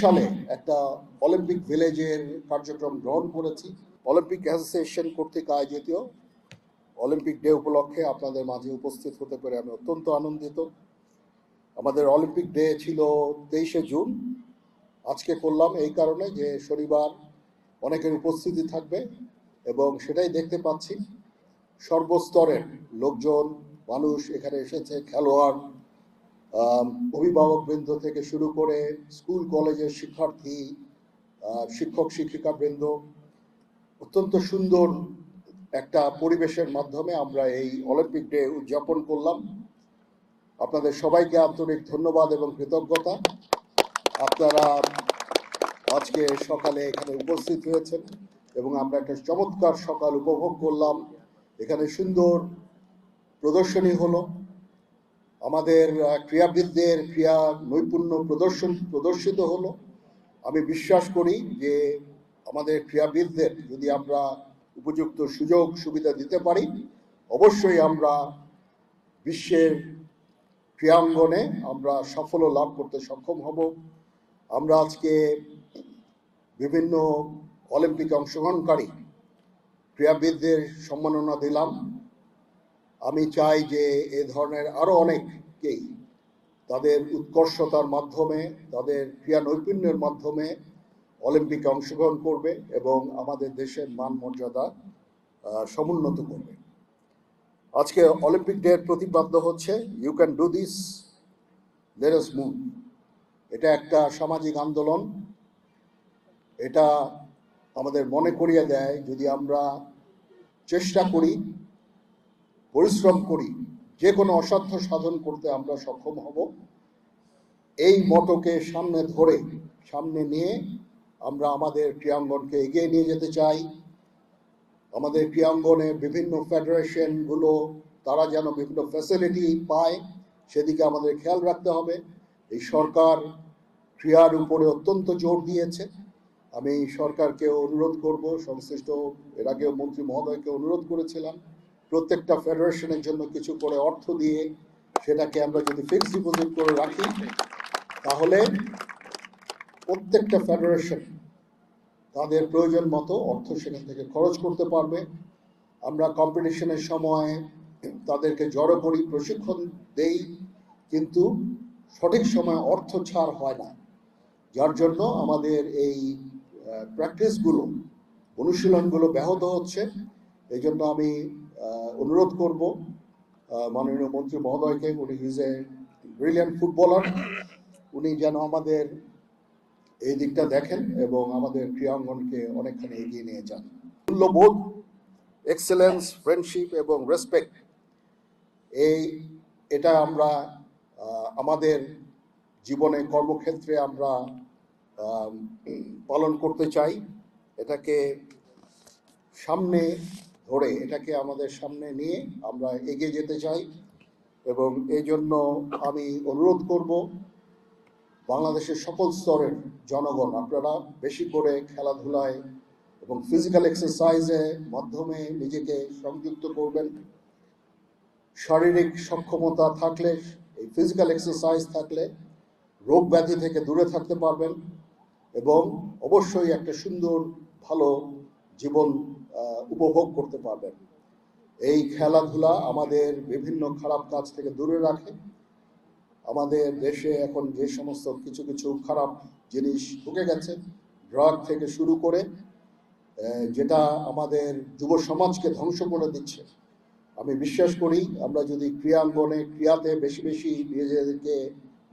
সালে একটা অলিম্পিক ভিলেজের কার্যক্রম গ্রহণ করেছি। অলিম্পিক অ্যাসোসিয়েশন কর্তৃক আয়োজিত অলিম্পিক ডে উপলক্ষে আপনাদের মাঝে উপস্থিত হতে পেরে আমি অত্যন্ত আনন্দিত। আমাদের অলিম্পিক ডে ছিল 23শে জুন। আজকে করলাম এই কারণে যে শনিবার অনেকের উপস্থিতি থাকবে এবং সেটাই দেখতে পাচ্ছি সর্বস্তরের লোকজন মানুষ এখানে এসেছে। খেলোয়াড়, অভিভাবকবৃন্দ থেকে শুরু করে স্কুল কলেজের শিক্ষার্থী, শিক্ষক শিক্ষিকা বৃন্দ, অত্যন্ত সুন্দর একটা পরিবেশের মাধ্যমে আমরা এই অলিম্পিক ডে উদযাপন করলাম। আপনাদের সবাইকে আন্তরিক ধন্যবাদ এবং কৃতজ্ঞতা। আপনারা আজকে সকালে এখানে উপস্থিত হয়েছেন এবং আমরা একটা চমৎকার সকাল উপভোগ করলাম। এখানে সুন্দর প্রদর্শনী হলো, আমাদের ক্রীড়াবিদদের ক্রীড়া নৈপুণ্য প্রদর্শিত হলো। আমি বিশ্বাস করি যে আমাদের ক্রীড়াবিদদের যদি আমরা উপযুক্ত সুযোগ সুবিধা দিতে পারি, অবশ্যই আমরা বিশ্বের ক্রীড়াঙ্গনে আমরা সাফল্য লাভ করতে সক্ষম হব। আমরা আজকে বিভিন্ন অলিম্পিকে অংশগ্রহণকারী ক্রীড়াবিদদের সম্মাননা দিলাম। আমি চাই যে এ ধরনের আরও অনেককেই তাদের উৎকর্ষতার মাধ্যমে, তাদের ক্রীড়া নৈপুণ্যের মাধ্যমে অলিম্পিকে অংশগ্রহণ করবে এবং আমাদের দেশের মান মর্যাদা সমুন্নত করবে। আজকে অলিম্পিক ডে এর প্রতিপাদ্য হচ্ছে you can do this, let us move. এটা একটা সামাজিক আন্দোলন। এটা আমাদের মনে করিয়ে দেয় যদি আমরা চেষ্টা করি, পরিশ্রম করি, যে কোনো অসাধ্য সাধন করতে আমরা সক্ষম হব। এই মতকে সামনে নিয়ে আমরা আমাদের ক্রীড়াঙ্গনকে এগিয়ে নিয়ে যেতে চাই। আমাদের ক্রীড়াঙ্গনে বিভিন্ন ফেডারেশনগুলো তারা যেন বিভিন্ন ফ্যাসিলিটি পায়, সেদিকে আমাদের খেয়াল রাখতে হবে। এই সরকার ক্রীড়ার উপরে অত্যন্ত জোর দিয়েছে। আমি সরকারকে অনুরোধ করব, সংশ্লিষ্ট এর আগেও মন্ত্রী মহোদয়কে অনুরোধ করেছিলাম, প্রত্যেকটা ফেডারেশনের জন্য কিছু করে অর্থ দিয়ে সেটাকে আমরা যদি ফিক্সড ডিপোজিট করে রাখি, তাহলে প্রত্যেকটা ফেডারেশন তাদের প্রয়োজন মতো অর্থ সেখান থেকে খরচ করতে পারবে। আমরা কম্পিটিশনের সময় তাদেরকে জড়ো করি, প্রশিক্ষণ দেই, কিন্তু সঠিক সময় অর্থ ছাড় হয় না, যার জন্য আমাদের এই প্র্যাকটিসগুলো, অনুশীলনগুলো ব্যাহত হচ্ছে। এই জন্য আমি অনুরোধ করব মাননীয় মন্ত্রী মহোদয়কে, উনি ইজ এ ব্রিলিয়ান্ট ফুটবলার, উনি যেন আমাদের এই দিকটা দেখেন এবং আমাদের ক্রীড়াঙ্গনকে অনেকখানি এগিয়ে নিয়ে যান। মূল্যবোধ, এক্সেলেন্স, ফ্রেন্ডশিপ এবং রেসপেক্ট, এটা আমরা আমাদের জীবনে কর্মক্ষেত্রে আমরা পালন করতে চাই। এটাকে সামনে ধরে, এটাকে আমাদের সামনে নিয়ে আমরা এগিয়ে যেতে চাই এবং এই জন্য আমি অনুরোধ করব বাংলাদেশের সকল স্তরের জনগণ, আপনারা বেশি করে খেলাধুলায় এবং ফিজিক্যাল এক্সারসাইজের মাধ্যমে নিজেকে সংযুক্ত করবেন। শারীরিক সক্ষমতা থাকলে, এই ফিজিক্যাল এক্সারসাইজ থাকলে রোগ ব্যাধি থেকে দূরে থাকতে পারবেন এবং অবশ্যই একটা সুন্দর ভালো জীবন উপভোগ করতে পারবেন। এই খেলাধুলা আমাদের বিভিন্ন খারাপ কাজ থেকে দূরে রাখে। আমাদের দেশে এখন যে সমস্ত কিছু খারাপ জিনিস ঢুকে গেছে, ড্রাগ থেকে শুরু করে, যেটা আমাদের যুব সমাজকে ধ্বংস করে দিচ্ছে, আমি বিশ্বাস করি আমরা যদি ক্রীড়াঙ্গনে ক্রীড়াতে বেশি বেশি নিজেদেরকে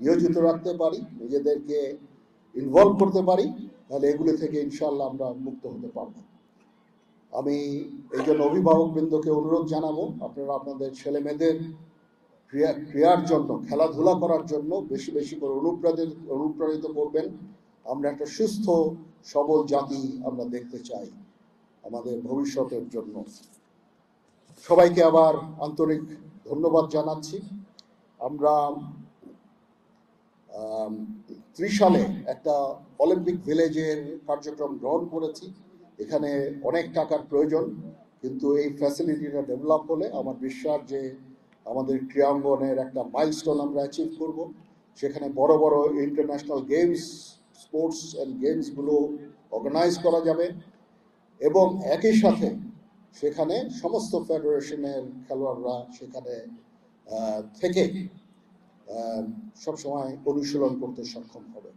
নিয়োজিত রাখতে পারি, নিজেদেরকে ইনভলভ করতে পারি, তাহলে এগুলি থেকে ইনশাল্লাহ আমরা মুক্ত হতে পারব। আমি এই জন্য অভিভাবকবৃন্দকে অনুরোধ জানাবো, আপনারা আপনাদের ছেলে মেয়েদের ক্রীড়ার জন্য, খেলাধুলা করার জন্য বেশি বেশি করে অনুপ্রাণিত করবেন। আমরা একটা সুস্থ সবল জাতি আমরা দেখতে চাই আমাদের ভবিষ্যতের জন্য। সবাইকে আবার আন্তরিক ধন্যবাদ জানাচ্ছি। আমরা 30 সালে একটা অলিম্পিক ভিলেজের কার্যক্রম গ্রহণ করেছি। এখানে অনেক টাকার প্রয়োজন, কিন্তু এই ফ্যাসিলিটিটা ডেভেলপ হলে আমার বিশ্বাস যে আমাদের ক্রীড়াঙ্গনের একটা মাইলস্টোন আমরা অ্যাচিভ করব। সেখানে বড় বড় ইন্টারন্যাশনাল গেমস স্পোর্টস অ্যান্ড গেমসগুলো অর্গানাইজ করা যাবে এবং একই সাথে সেখানে সমস্ত ফেডারেশনের খেলোয়াড়রা সেখানে থেকে সবসময় অনুশীলন করতে সক্ষম হবে।